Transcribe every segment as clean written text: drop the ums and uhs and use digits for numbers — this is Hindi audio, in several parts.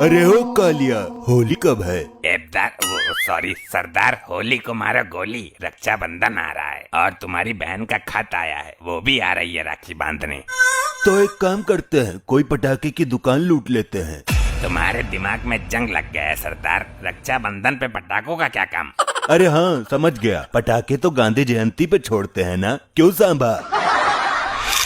अरे हो कालिया, होली कब है? सॉरी सरदार, होली को मारो गोली, रक्षाबंधन आ रहा है और तुम्हारी बहन का खत आया है, वो भी आ रही है राखी बांधने। तो एक काम करते हैं, कोई पटाखे की दुकान लूट लेते हैं। तुम्हारे दिमाग में जंग लग गया है सरदार, रक्षाबंधन पे पटाखों का क्या काम? अरे हाँ समझ गया, पटाखे तो गांधी जयंती पे छोड़ते हैं ना, क्यों सांबा?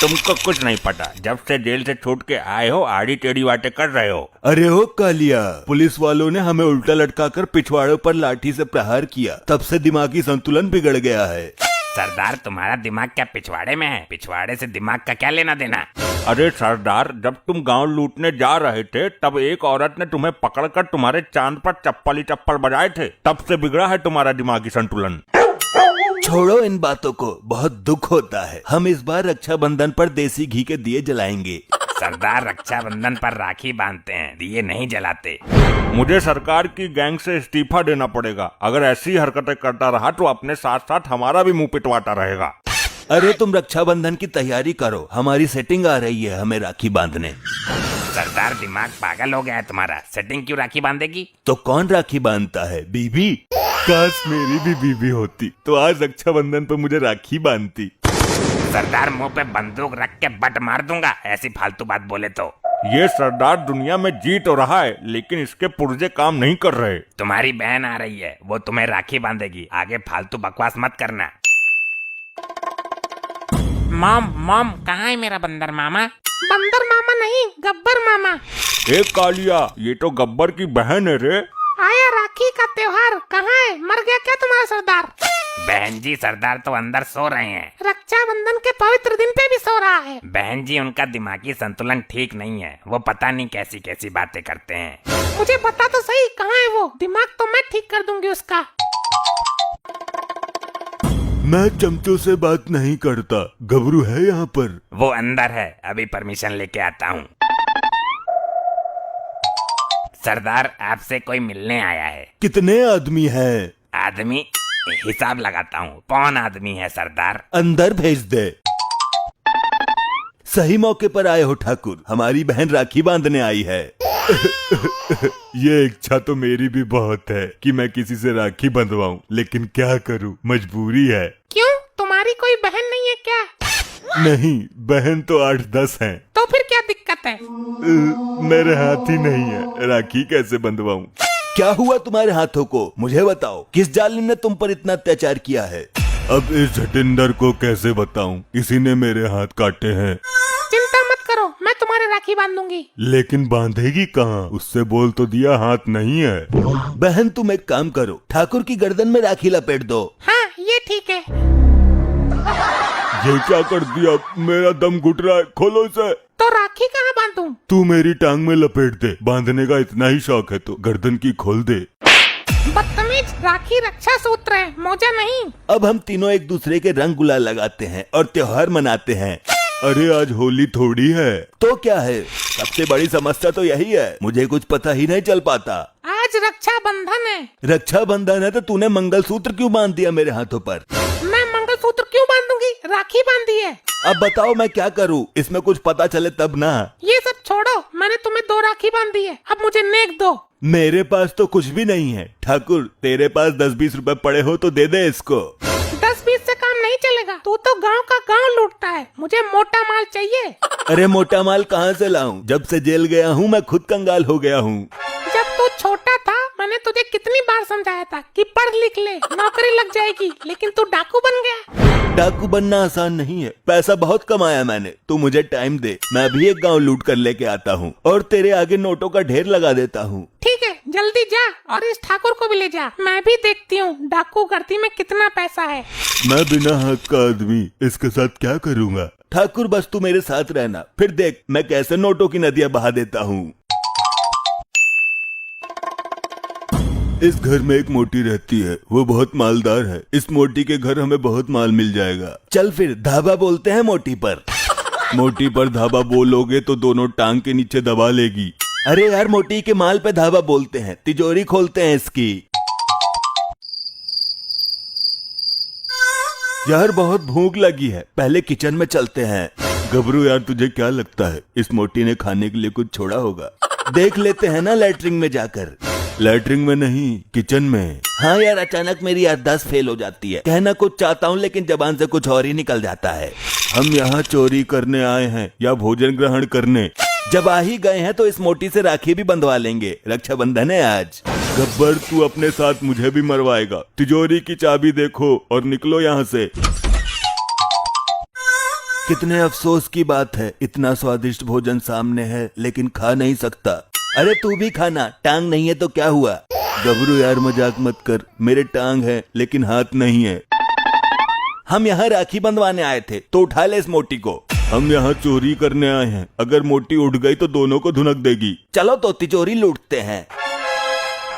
तुमको कुछ नहीं पता, जब से जेल से छूट के आए हो आड़ी टेढ़ी बातें कर रहे हो। अरे हो कालिया, पुलिस वालों ने हमें उल्टा लटकाकर पिछवाड़े पर लाठी से प्रहार किया, तब से दिमागी संतुलन बिगड़ गया है। सरदार तुम्हारा दिमाग क्या पिछवाड़े में है? पिछवाड़े से दिमाग का क्या लेना देना? अरे सरदार, जब तुम गांव लूटने जा रहे थे तब एक औरत ने तुम्हें पकड़कर तुम्हारे चांद पर चप्पल ही चप्पल बजाए थे, तब से बिगड़ा है तुम्हारा दिमागी संतुलन। छोड़ो इन बातों को, बहुत दुख होता है। हम इस बार रक्षाबंधन पर देसी घी के दिए जलाएंगे। सरदार रक्षाबंधन पर राखी बांधते हैं, दिए नहीं जलाते। मुझे सरकार की गैंग से इस्तीफा देना पड़ेगा, अगर ऐसी हरकतें करता रहा तो अपने साथ साथ हमारा भी मुंह पिटवाता रहेगा। अरे तुम रक्षाबंधन की तैयारी करो, हमारी सेटिंग आ रही है हमें राखी बांधने। सरदार दिमाग पागल हो गया है तुम्हारा, सेटिंग क्यों राखी बांधेगी? तो कौन राखी बांधता है? बीबी? काश मेरी भी बीबी होती तो आज रक्षाबंधन पे मुझे राखी बांधती। सरदार मुंह पे बंदूक रख के बट मार दूंगा ऐसी फालतू बात बोले तो। ये सरदार दुनिया में जी तो रहा है लेकिन इसके पुर्जे काम नहीं कर रहे। तुम्हारी बहन आ रही है, वो तुम्हें राखी बांधेगी, आगे फालतू बकवास मत करना। मॉम मॉम, कहाँ है मेरा बंदर मामा? बंदर मामा नहीं, गब्बर मामा। ए कालिया, ये तो गब्बर की बहन है रे। आया राखी का त्योहार, कहाँ है? मर गया क्या तुम्हारा सरदार? बहन जी सरदार तो अंदर सो रहे हैं। रक्षाबंधन के पवित्र दिन पे भी सो रहा है। बहन जी उनका दिमागी संतुलन ठीक नहीं है, वो पता नहीं कैसी कैसी बातें करते हैं। मुझे बता तो सही, कहाँ है वो? दिमाग तो मैं ठीक कर दूंगी उसका। मैं चमचों से बात नहीं करता, गबरू है यहाँ पर। वो अंदर है, अभी परमिशन लेके आता हूँ। सरदार आपसे कोई मिलने आया है। कितने आदमी हैं? आदमी हिसाब लगाता हूँ, कौन आदमी है सरदार? अंदर भेज दे। सही मौके पर आए हो ठाकुर, हमारी बहन राखी बांधने आई है। ये इच्छा तो मेरी भी बहुत है कि मैं किसी से राखी बंधवाऊं, लेकिन क्या करूं, मजबूरी है। क्यों, तुम्हारी कोई बहन नहीं है क्या? नहीं, बहन तो 8-10 हैं। तो फिर क्या दिक्कत है? मेरे हाथ ही नहीं है, राखी कैसे बंधवाऊं? क्या हुआ तुम्हारे हाथों को, मुझे बताओ, किस जालिम ने तुम पर इतना अत्याचार किया है? अब इस जटिंदर को कैसे बताऊं, इसी ने मेरे हाथ काटे हैं। चिंता मत करो, मैं तुम्हारे राखी बांधूंगी। लेकिन बांधेगी कहाँ? उससे बोल तो दिया हाथ नहीं है। बहन तुम एक काम करो, ठाकुर की गर्दन में राखी लपेट दो। हाँ ये ठीक है। ये क्या कर दिया, मेरा दम घुट रहा है, खोलो इसे। तो राखी कहाँ बांधूं? तू मेरी टांग में लपेट दे, बांधने का इतना ही शौक है तो गर्दन की खोल दे। बदतमीज, राखी रक्षा सूत्र है, मोजा नहीं। अब हम तीनों एक दूसरे के रंग गुलाल लगाते हैं और त्योहार मनाते हैं। अरे आज होली थोड़ी है तो क्या है, सबसे बड़ी समस्या तो यही है, मुझे कुछ पता ही नहीं चल पाता। आज रक्षाबंधन है। रक्षाबंधन है तो तूने मंगलसूत्र क्यों बांध दिया मेरे हाथों पर? मैं मंगलसूत्र क्यों बांधूंगी, राखी बांधी है। अब बताओ मैं क्या करूं, इसमें कुछ पता चले तब ना। ये सब छोड़ो, मैंने तुम्हें 2 राखी बांधी है, अब मुझे नेक दो। मेरे पास तो कुछ भी नहीं है ठाकुर, तेरे पास 10-20 रुपए पड़े हो तो दे दे इसको। 10-20 से काम नहीं चलेगा, तू तो गांव का गांव लूटता है, मुझे मोटा माल चाहिए। अरे मोटा माल कहाँ से लाऊं, जब से जेल गया हूँ मैं खुद कंगाल हो गया हूँ। जब तू छोटा था मैंने तुझे कितनी बार समझाया था कि पढ़ लिख ले, नौकरी लग जाएगी, लेकिन तू डाकू बन गया। डाकू बनना आसान नहीं है, पैसा बहुत कमाया मैंने, तू मुझे टाइम दे, मैं भी एक गांव लूट कर लेके आता हूँ और तेरे आगे नोटों का ढेर लगा देता हूँ। ठीक है, जल्दी जा और इस ठाकुर को भी ले जा, मैं भी देखती हूँ डाकू गर्दी में कितना पैसा है। मैं बिना हक का आदमी इसके साथ क्या करूँगा? ठाकुर बस तू मेरे साथ रहना, फिर देख मैं कैसे नोटों की नदियाँ बहा देता हूँ। इस घर में एक मोटी रहती है, वो बहुत मालदार है, इस मोटी के घर हमें बहुत माल मिल जाएगा। चल फिर धाबा बोलते हैं मोटी पर। मोटी पर धाबा बोलोगे तो दोनों टांग के नीचे दबा लेगी। अरे यार मोटी के माल पे धाबा बोलते हैं, तिजोरी खोलते हैं इसकी। यार बहुत भूख लगी है, पहले किचन में चलते हैं। गबरू यार तुझे क्या लगता है, इस मोटी ने खाने के लिए कुछ छोड़ा होगा? देख लेते हैं ना लैट्रिन में जाकर। लैट्रिन में नहीं, किचन में। हाँ यार, अचानक मेरी याददाश्त फेल हो जाती है। कहना कुछ चाहता हूँ लेकिन जबान से कुछ और ही निकल जाता है। हम यहाँ चोरी करने आए हैं या भोजन ग्रहण करने? जब आ ही गए हैं तो इस मोटी से राखी भी बंधवा लेंगे, रक्षाबंधन है आज। गब्बर, तू अपने साथ मुझे भी मरवाएगा। तिजोरी की चाबी देखो और निकलो यहाँ से। कितने अफसोस की बात है, इतना स्वादिष्ट भोजन सामने है लेकिन खा नहीं सकता। अरे तू भी खाना, टांग नहीं है तो क्या हुआ? गबरू यार मजाक मत कर, मेरे टांग है लेकिन हाथ नहीं है। हम यहाँ राखी बंधवाने आए थे तो उठा ले इस मोटी को। हम यहाँ चोरी करने आए हैं, अगर मोटी उठ गई तो दोनों को धुनक देगी। चलो तो तिजोरी लूटते हैं।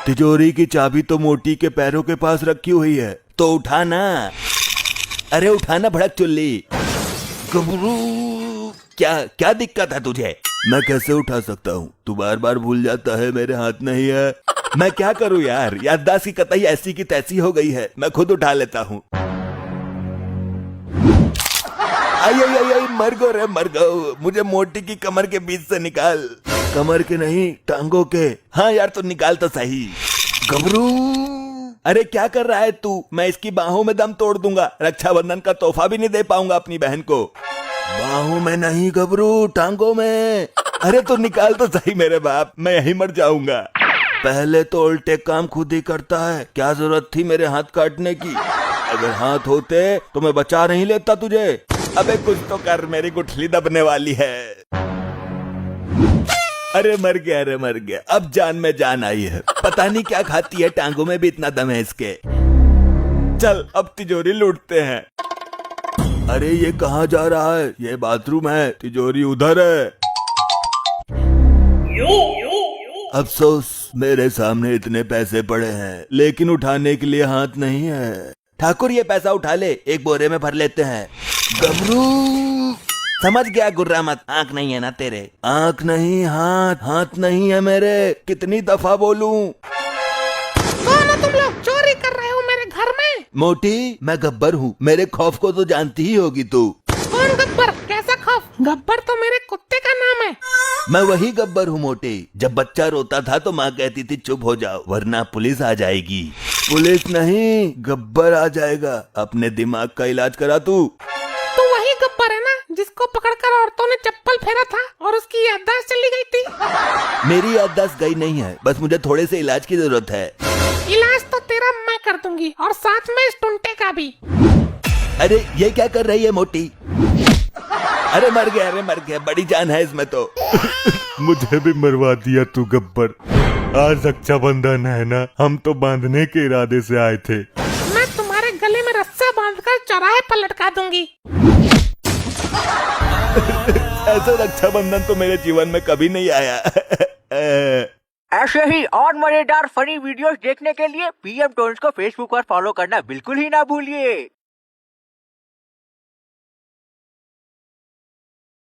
तिजोरी की चाबी तो मोटी के पैरों के पास रखी हुई है, तो उठाना। अरे उठाना भड़क चुल्ली। गबरू, क्या क्या दिक्कत है तुझे? मैं कैसे उठा सकता हूँ? तू बार बार भूल जाता है, मेरे हाथ नहीं है। मैं क्या करूँ यार, याददाश्त की कतई ऐसी की तैसी हो गई है, मैं खुद उठा लेता हूँ। आई आई आई आई, मर गो रे मर गो, मुझे मोटी की कमर के बीच से निकाल। कमर के नहीं, टांगों के। हाँ यार तो निकाल तो सही। गबरू, अरे क्या कर रहा है तू? मैं इसकी बाहों में दम तोड़ दूंगा, रक्षाबंधन का तोहफा भी नहीं दे पाऊंगा अपनी बहन को। बाहों में नहीं गबरू, टांगों में। अरे तो निकाल तो सही मेरे बाप, मैं यही मर जाऊंगा। पहले तो उल्टे काम खुद ही करता है, क्या जरूरत थी मेरे हाथ काटने की? अगर हाथ होते तो मैं बचा नहीं लेता तुझे। अबे कुछ तो कर, मेरी गुठली दबने वाली है। अरे मर गया, अरे मर गया, अब जान में जान आई है। पता नहीं क्या खाती है, टांगों में भी इतना दम है इसके। चल अब तिजोरी लूटते हैं। अरे ये कहाँ जा रहा है? ये बाथरूम है, तिजोरी उधर है। अफसोस, मेरे सामने इतने पैसे पड़े हैं लेकिन उठाने के लिए हाथ नहीं है। ठाकुर ये पैसा उठा ले, एक बोरे में भर लेते हैं। गबरू, समझ गया, गुर्रा मत। आंख नहीं है ना तेरे? आंख नहीं, हाथ। हाथ नहीं है मेरे, कितनी दफा बोलूं? कौन हो तुम लोग? चोरी कर रहे हो मेरे घर में? मोटी, मैं गब्बर हूँ, मेरे खौफ को तो जानती ही होगी तू। कौन गब्बर? कैसा खौफ? गब्बर तो मेरे कुत्ते का नाम है। मैं वही गब्बर हूँ मोटी। जब बच्चा रोता था तो माँ कहती थी चुप हो जाओ वरना पुलिस आ जाएगी। पुलिस नहीं, गब्बर आ जाएगा। अपने दिमाग का इलाज करा तू। तो वही गब्बर है ना जिसको पकड़कर औरतों ने चप्पल फेरा था और उसकी याददाश्त चली गई थी? मेरी याददाश्त गई नहीं है, बस मुझे थोड़े से इलाज की जरूरत है। इलाज तो तेरा मैं कर दूंगी और साथ में इस टुंटे का भी। अरे ये क्या कर रही है मोटी? अरे मर गया, अरे मर गया, बड़ी जान है इसमें तो। मुझे भी मरवा दिया तू गब्बर। आज रक्षाबंधन है ना, हम तो बांधने के इरादे से आए थे। मैं तुम्हारे गले में रस्सा बांधकर चौराहे पर लटका दूंगी। ऐसा रक्षाबंधन तो मेरे जीवन में कभी नहीं आया। ऐसे ही और मजेदार फनी वीडियोस देखने के लिए पीएम टोन्स को फेसबुक पर फॉलो करना बिल्कुल ही ना भूलिए।